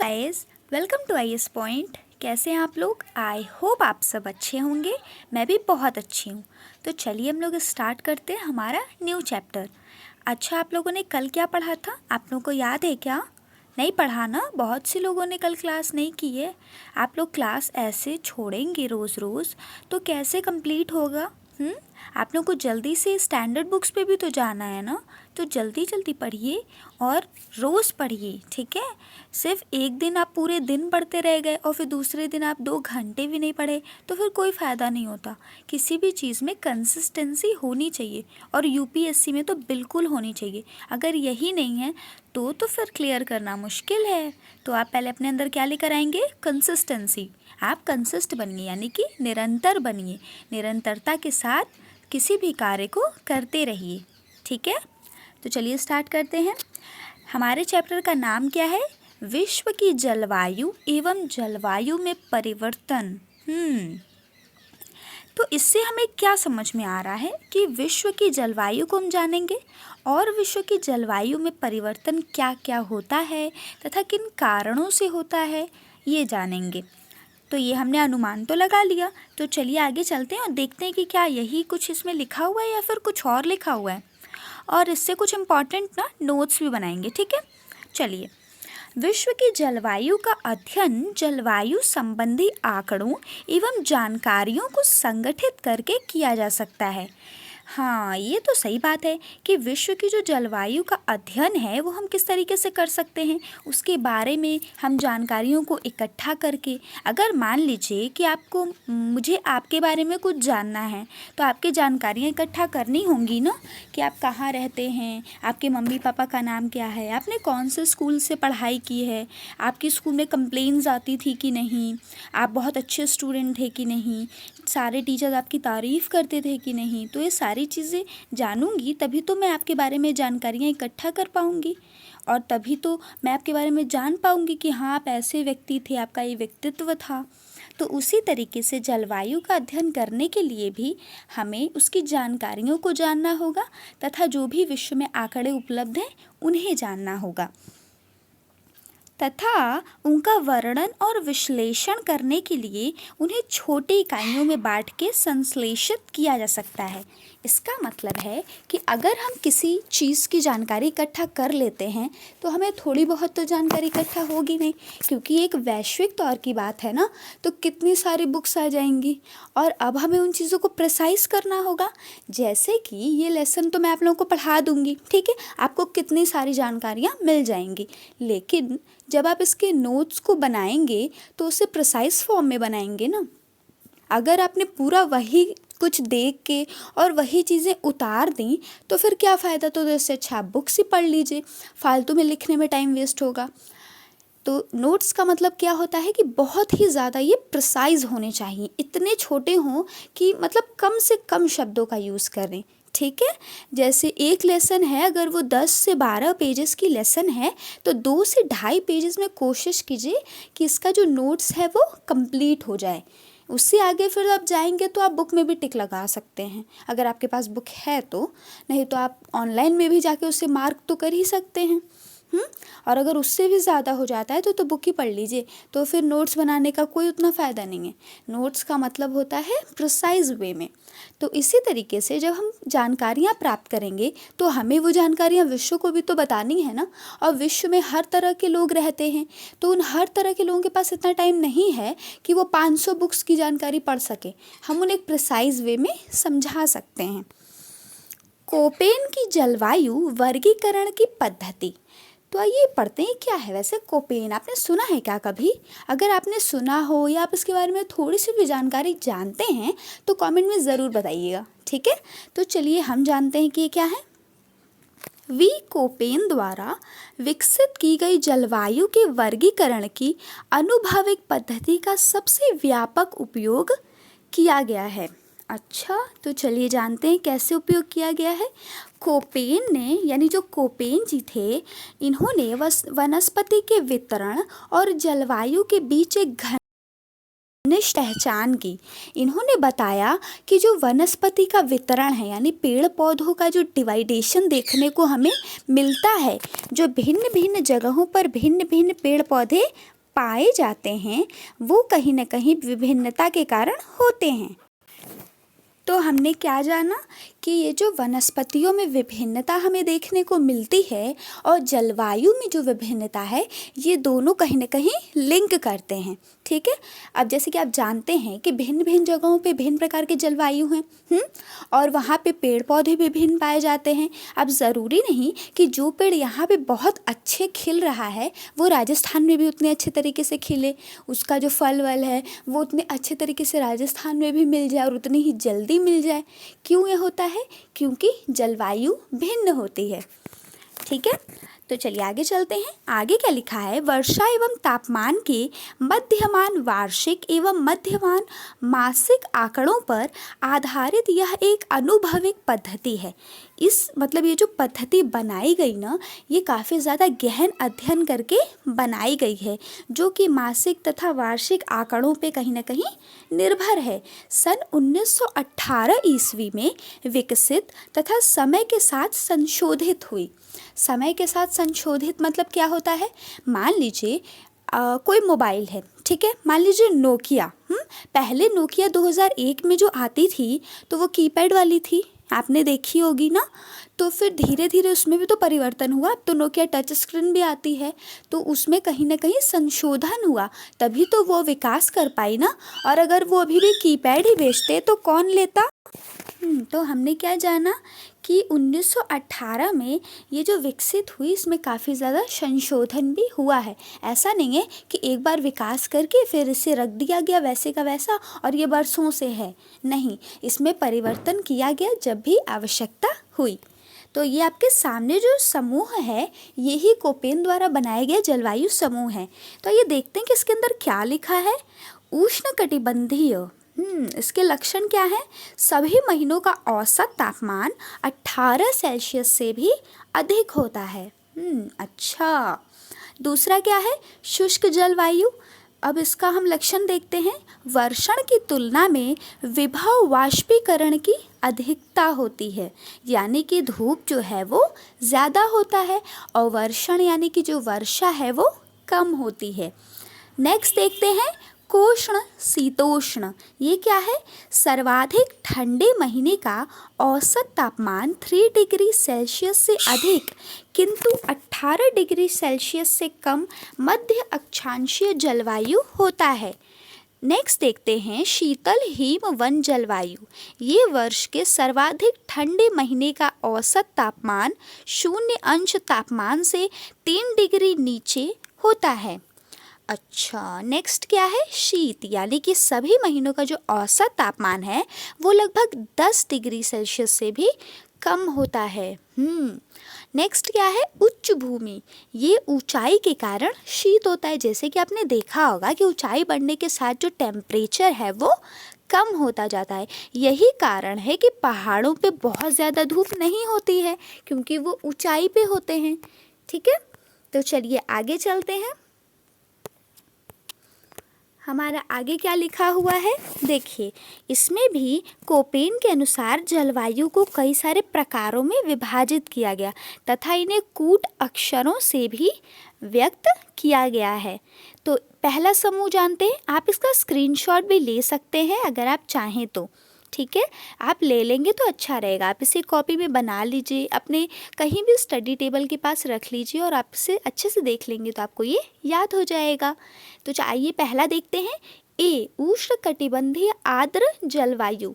Guys, welcome to IS point. कैसे हैं आप लोग? आई होप आप सब अच्छे होंगे। मैं भी बहुत अच्छी हूँ। तो चलिए हम लोग स्टार्ट करते हैं हमारा न्यू चैप्टर। अच्छा, आप लोगों ने कल क्या पढ़ा था? आप लोगों को याद है क्या? नहीं पढ़ा ना? बहुत से लोगों ने कल क्लास नहीं की है। आप लोग क्लास ऐसे छोड़ेंगे रोज़ रोज़ तो कैसे कंप्लीट होगा? आप लोग को जल्दी से स्टैंडर्ड बुक्स पे भी तो जाना है ना, तो जल्दी जल्दी पढ़िए और रोज़ पढ़िए, ठीक है? सिर्फ एक दिन आप पूरे दिन पढ़ते रह गए और फिर दूसरे दिन आप 2 घंटे भी नहीं पढ़े तो फिर कोई फ़ायदा नहीं होता। किसी भी चीज़ में कंसिस्टेंसी होनी चाहिए और यूपीएससी में तो बिल्कुल होनी चाहिए। अगर यही नहीं है तो फिर क्लियर करना मुश्किल है। तो आप पहले अपने अंदर क्या लेकर आएंगे? कंसिस्टेंसी। आप कंसिस्ट बनिए, यानी कि निरंतर बनिए। निरंतरता के साथ किसी भी कार्य को करते रहिए, ठीक है? तो चलिए स्टार्ट करते हैं। हमारे चैप्टर का नाम क्या है? विश्व की जलवायु एवं जलवायु में परिवर्तन। तो इससे हमें क्या समझ में आ रहा है कि विश्व की जलवायु को हम जानेंगे और विश्व की जलवायु में परिवर्तन क्या क्या होता है तथा किन कारणों से होता है, ये जानेंगे। तो ये हमने अनुमान तो लगा लिया। तो चलिए आगे चलते हैं और देखते हैं कि क्या यही कुछ इसमें लिखा हुआ है या फिर कुछ और लिखा हुआ है। और इससे कुछ इम्पॉर्टेंट ना नोट्स भी बनाएंगे, ठीक है? चलिए, विश्व की जलवायु का अध्ययन जलवायु संबंधी आंकड़ों एवं जानकारियों को संगठित करके किया जा सकता है। हाँ, ये तो सही बात है कि विश्व की जो जलवायु का अध्ययन है वो हम किस तरीके से कर सकते हैं, उसके बारे में हम जानकारियों को इकट्ठा करके। अगर मान लीजिए कि आपको मुझे आपके बारे में कुछ जानना है तो आपकी जानकारियाँ इकट्ठा करनी होंगी ना, कि आप कहाँ रहते हैं, आपके मम्मी पापा का नाम क्या है, आपने कौन से स्कूल से पढ़ाई की है, आपके स्कूल में कंप्लेंट्स आती थी कि नहीं, आप बहुत अच्छे स्टूडेंट थे कि नहीं, सारे टीचर्स आपकी तारीफ़ करते थे कि नहीं। तो ये सारी चीज़ें जानूंगी तभी तो मैं आपके बारे में जानकारियाँ इकट्ठा कर पाऊंगी और तभी तो मैं आपके बारे में जान पाऊंगी कि हाँ, आप ऐसे व्यक्ति थे, आपका ये व्यक्तित्व था। तो उसी तरीके से जलवायु का अध्ययन करने के लिए भी हमें उसकी जानकारियों को जानना होगा तथा जो भी विश्व में आंकड़े उपलब्ध हैं उन्हें जानना होगा तथा उनका वर्णन और विश्लेषण करने के लिए उन्हें छोटी इकाइयों में बांट के संश्लेषित किया जा सकता है। इसका मतलब है कि अगर हम किसी चीज़ की जानकारी इकट्ठा कर लेते हैं तो हमें थोड़ी बहुत तो जानकारी इकट्ठा होगी नहीं, क्योंकि एक वैश्विक तौर की बात है ना, तो कितनी सारी बुक्स आ जाएंगी और अब हमें उन चीज़ों को प्रिसाइज करना होगा। जैसे कि ये लेसन तो मैं आप लोगों को पढ़ा दूँगी, ठीक है, आपको कितनी सारी जानकारियाँ मिल जाएंगी, लेकिन जब आप इसके नोट्स को बनाएंगे तो उसे प्रिसाइज फॉर्म में बनाएंगे ना। अगर आपने पूरा वही कुछ देख के और वही चीज़ें उतार दी तो फिर क्या फ़ायदा? तो इससे अच्छा आप बुक्स ही पढ़ लीजिए, फालतू में लिखने में टाइम वेस्ट होगा। तो नोट्स का मतलब क्या होता है कि बहुत ही ज़्यादा ये प्रिसाइज होने चाहिए, इतने छोटे हों कि मतलब कम से कम शब्दों का यूज़ करें, ठीक है? जैसे एक लेसन है, अगर वो 10 से 12 पेजेस की लेसन है तो 2 से ढाई पेजेस में कोशिश कीजिए कि इसका जो नोट्स है वो कंप्लीट हो जाए। उससे आगे फिर आप जाएंगे तो आप बुक में भी टिक लगा सकते हैं, अगर आपके पास बुक है तो। नहीं तो आप ऑनलाइन में भी जाके उससे मार्क तो कर ही सकते हैं। और अगर उससे भी ज़्यादा हो जाता है तो बुक ही पढ़ लीजिए। तो फिर नोट्स बनाने का कोई उतना फ़ायदा नहीं है। नोट्स का मतलब होता है प्रिसाइज वे में। तो इसी तरीके से जब हम जानकारियाँ प्राप्त करेंगे तो हमें वो जानकारियाँ विश्व को भी तो बतानी है ना। और विश्व में हर तरह के लोग रहते हैं, तो उन हर तरह के लोगों के पास इतना टाइम नहीं है कि वो 500 बुक्स की जानकारी पढ़ सके। हम उन्हें एक प्रिसाइज वे में समझा सकते हैं। कोपेन की जलवायु वर्गीकरण की पद्धति। तो आइए पढ़ते हैं क्या है वैसे कोपेन। आपने सुना है क्या कभी? अगर आपने सुना हो या आप इसके बारे में थोड़ी सी भी जानकारी जानते हैं तो कमेंट में ज़रूर बताइएगा, ठीक है? तो चलिए हम जानते हैं कि ये क्या है। वी कोपेन द्वारा विकसित की गई जलवायु के वर्गीकरण की अनुभविक पद्धति का सबसे व्यापक उपयोग किया गया है। अच्छा, तो चलिए जानते हैं कैसे उपयोग किया गया है। कोपेन ने, यानी जो कोपेन जी थे, इन्होंने वनस्पति के वितरण और जलवायु के बीच एक घनिष्ठ पहचान की। इन्होंने बताया कि जो वनस्पति का वितरण है, यानी पेड़ पौधों का जो डिवाइडेशन देखने को हमें मिलता है, जो भिन्न भिन्न जगहों पर भिन्न भिन्न पेड़ पौधे पाए जाते हैं वो कहीं न कहीं विभिन्नता के कारण होते हैं। तो हमने क्या जाना कि ये जो वनस्पतियों में विभिन्नता हमें देखने को मिलती है और जलवायु में जो विभिन्नता है, ये दोनों कहीं न कहीं लिंक करते हैं। ठीक है, अब जैसे कि आप जानते हैं कि भिन्न भिन्न जगहों पे भिन्न प्रकार के जलवायु हैं, और वहाँ पे पेड़ पौधे भी भिन्न पाए जाते हैं। अब ज़रूरी नहीं कि जो पेड़ यहाँ पे बहुत अच्छे खिल रहा है वो राजस्थान में भी उतने अच्छे तरीके से खिले, उसका जो फल वल है वो उतने अच्छे तरीके से राजस्थान में भी मिल जाए और उतनी ही जल्दी मिल जाए। क्यों ये होता है? क्योंकि जलवायु भिन्न होती है। ठीक है, तो चलिए आगे चलते हैं। आगे क्या लिखा है? वर्षा एवं तापमान के मध्यमान वार्षिक एवं मध्यमान मासिक आंकड़ों पर आधारित यह एक अनुभविक पद्धति है। इस मतलब ये जो पद्धति बनाई गई ना, ये काफ़ी ज़्यादा गहन अध्ययन करके बनाई गई है, जो कि मासिक तथा वार्षिक आंकड़ों पे कहीं ना कहीं निर्भर है। सन 1918 ईस्वी में विकसित तथा समय के साथ संशोधित हुई। समय के साथ संशोधित मतलब क्या होता है? मान लीजिए कोई मोबाइल है, ठीक है, मान लीजिए नोकिया। पहले नोकिया 2001 में जो आती थी तो वो कीपैड वाली थी, आपने देखी होगी ना। तो फिर धीरे धीरे उसमें भी तो परिवर्तन हुआ, अब तो नोकिया टच स्क्रीन भी आती है, तो उसमें कहीं ना कहीं संशोधन हुआ, तभी तो वो विकास कर पाई ना। और अगर वो अभी भी कीपैड ही बेचते तो कौन लेता? तो हमने क्या जाना कि 1918 में ये जो विकसित हुई इसमें काफ़ी ज़्यादा संशोधन भी हुआ है। ऐसा नहीं है कि एक बार विकास करके फिर इसे रख दिया गया वैसे का वैसा और ये बरसों से है, नहीं, इसमें परिवर्तन किया गया जब भी आवश्यकता हुई। तो ये आपके सामने जो समूह है यही कोपेन द्वारा बनाया गया जलवायु समूह है। तो ये देखते हैं कि इसके अंदर क्या लिखा है। उष्णकटिबंधीय, इसके लक्षण क्या है? सभी महीनों का औसत तापमान 18 सेल्सियस से भी अधिक होता है। अच्छा, दूसरा क्या है? शुष्क जलवायु। अब इसका हम लक्षण देखते हैं। वर्षण की तुलना में विभव वाष्पीकरण की अधिकता होती है, यानी कि धूप जो है वो ज़्यादा होता है और वर्षण यानी कि जो वर्षा है वो कम होती है। नेक्स्ट देखते हैं कोष्ण शीतोष्ण। ये क्या है? सर्वाधिक ठंडे महीने का औसत तापमान 3 डिग्री सेल्सियस से अधिक किंतु 18 डिग्री सेल्सियस से कम मध्य अक्षांशीय जलवायु होता है। नेक्स्ट देखते हैं शीतल हिम वन जलवायु। ये वर्ष के सर्वाधिक ठंडे महीने का औसत तापमान 0 तापमान से 3 डिग्री नीचे होता है। अच्छा, नेक्स्ट क्या है? शीत, यानी कि सभी महीनों का जो औसत तापमान है वो लगभग 10 डिग्री सेल्सियस से भी कम होता है। नेक्स्ट क्या है? उच्च भूमि। ये ऊंचाई के कारण शीत होता है। जैसे कि आपने देखा होगा कि ऊंचाई बढ़ने के साथ जो टेम्परेचर है वो कम होता जाता है। यही कारण है कि पहाड़ों पे बहुत ज़्यादा धूप नहीं होती है, क्योंकि वो ऊंचाई पे होते हैं। ठीक है, तो चलिए आगे चलते हैं। हमारा आगे क्या लिखा हुआ है देखिए। इसमें भी कोपेन के अनुसार जलवायु को कई सारे प्रकारों में विभाजित किया गया तथा इन्हें कूट अक्षरों से भी व्यक्त किया गया है। तो पहला समूह जानते हैं, आप इसका स्क्रीनशॉट भी ले सकते हैं अगर आप चाहें तो। ठीक है, आप ले लेंगे तो अच्छा रहेगा। आप इसे कॉपी में बना लीजिए, अपने कहीं भी स्टडी टेबल के पास रख लीजिए और आप इसे अच्छे से देख लेंगे तो आपको ये याद हो जाएगा। तो आइए पहला देखते हैं। ए, उष्णकटिबंधीय आर्द्र जलवायु।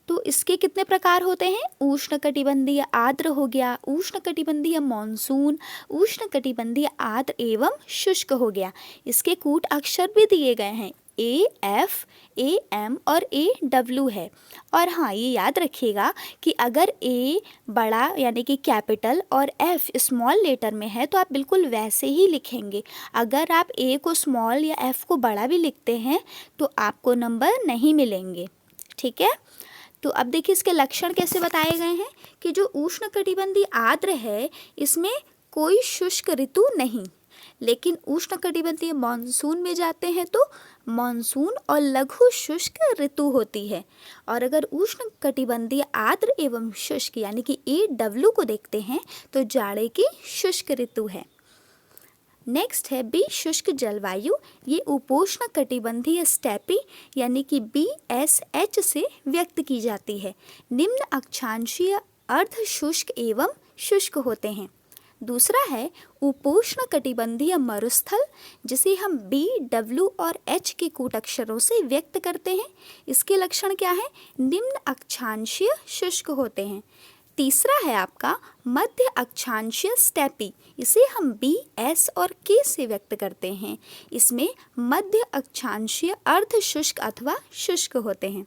तो इसके कितने प्रकार होते हैं? उष्णकटिबंधीय आर्द्र हो गया, उष्णकटिबंधीय मॉनसून, उष्णकटिबंधीय आर्द्र एवं शुष्क हो गया। इसके कूट अक्षर भी दिए गए हैं, AF, AM और AW है। और हाँ, ये याद रखिएगा कि अगर A बड़ा यानी कि कैपिटल और F स्मॉल लेटर में है तो आप बिल्कुल वैसे ही लिखेंगे। अगर आप A को स्मॉल या F को बड़ा भी लिखते हैं तो आपको नंबर नहीं मिलेंगे। ठीक है, तो अब देखिए इसके लक्षण कैसे बताए गए हैं कि जो उष्णकटिबंधीय आर्द्र है इसमें कोई शुष्क ऋतु नहीं, लेकिन उष्णकटिबंधीय मानसून में जाते हैं तो मानसून और लघु शुष्क ऋतु होती है। और अगर उष्णकटिबंधीय आर्द्र एवं शुष्क यानी कि AW को देखते हैं तो जाड़े की शुष्क ऋतु है। नेक्स्ट है बी शुष्क जलवायु। ये उपोष्ण कटिबंधीय स्टेपी यानी कि BSH से व्यक्त की जाती है। निम्न अक्षांशीय अर्ध शुष्क एवं शुष्क होते हैं। दूसरा है उपोष्ण कटिबंधीय मरुस्थल, जिसे हम B, W और H के कूट अक्षरों से व्यक्त करते हैं। इसके लक्षण क्या है? निम्न अक्षांशीय शुष्क होते हैं। तीसरा है आपका मध्य अक्षांशीय स्टेपी, इसे हम B, S और K से व्यक्त करते हैं। इसमें मध्य अक्षांशीय अर्ध शुष्क अथवा शुष्क होते हैं।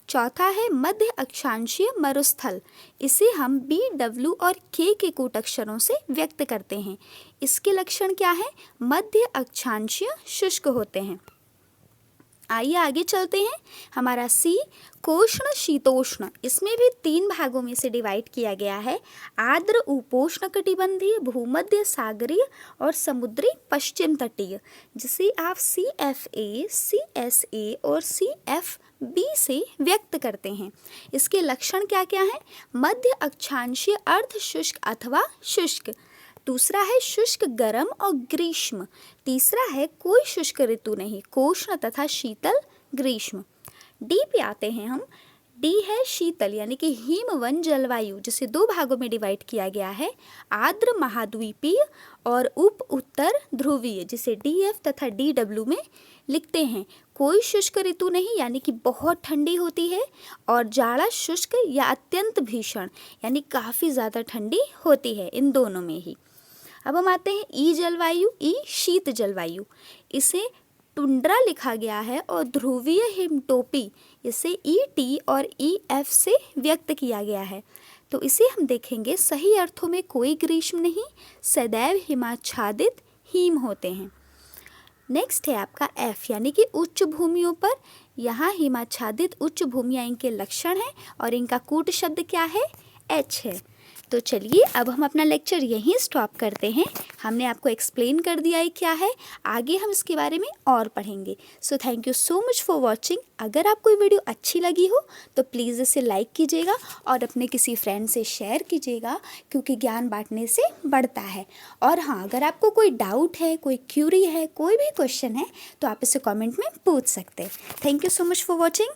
चौथा है मध्य अक्षांशीय मरुस्थल, इसे हम B, W और K के कूट अक्षरों से व्यक्त करते हैं। इसके लक्षण क्या है? मध्य अक्षांशीय शुष्क होते हैं। आइए आगे चलते हैं। हमारा सी कोष्ण शीतोष्ण, इसमें भी 3 भागों में से डिवाइड किया गया है। आर्द्र उपोष्ण कटिबंधीय, भूमध्य सागरीय और समुद्री पश्चिम तटीय, जिसे आप CFA, CSA और CFB से व्यक्त करते हैं। इसके लक्षण क्या क्या हैं? मध्य अक्षांशीय अर्ध शुष्क अथवा शुष्क। दूसरा है शुष्क गर्म और ग्रीष्म। तीसरा है कोई शुष्क ऋतु नहीं, कोष्ण तथा शीतल ग्रीष्म। डी पे आते हैं हम। डी है शीतल यानी कि हिमवन जलवायु, जिसे 2 भागों में डिवाइड किया गया है। आर्द्र महाद्वीपीय और उप उत्तर ध्रुवीय, जिसे DF तथा DW में लिखते हैं। कोई शुष्क ऋतु नहीं यानी कि बहुत ठंडी होती है, और जाड़ा शुष्क या अत्यंत भीषण यानी काफ़ी ज़्यादा ठंडी होती है, इन दोनों में ही। अब हम आते हैं ई जलवायु। ई शीत जलवायु, इसे टुंड्रा लिखा गया है, और ध्रुवीय हिमटोपी इसे ET और EF से व्यक्त किया गया है। तो इसे हम देखेंगे सही अर्थों में कोई ग्रीष्म नहीं, सदैव हिमाच्छादित हिम होते हैं। नेक्स्ट है आपका F यानी कि उच्च भूमियों पर। यहाँ हिमाच्छादित उच्च भूमियाँ इनके लक्षण हैं, और इनका कूट शब्द क्या है? H है। तो चलिए अब हम अपना लेक्चर यहीं स्टॉप करते हैं। हमने आपको एक्सप्लेन कर दिया है क्या है, आगे हम इसके बारे में और पढ़ेंगे। So thank you so much for watching. अगर आपको ये वीडियो अच्छी लगी हो तो प्लीज़ इसे लाइक कीजिएगा और अपने किसी फ्रेंड से शेयर कीजिएगा, क्योंकि ज्ञान बांटने से बढ़ता है। और हाँ, अगर आपको कोई डाउट है, कोई क्यूरी है, कोई भी क्वेश्चन है, तो आप इसे कॉमेंट में पूछ सकते हैं। Thank you so much for watching.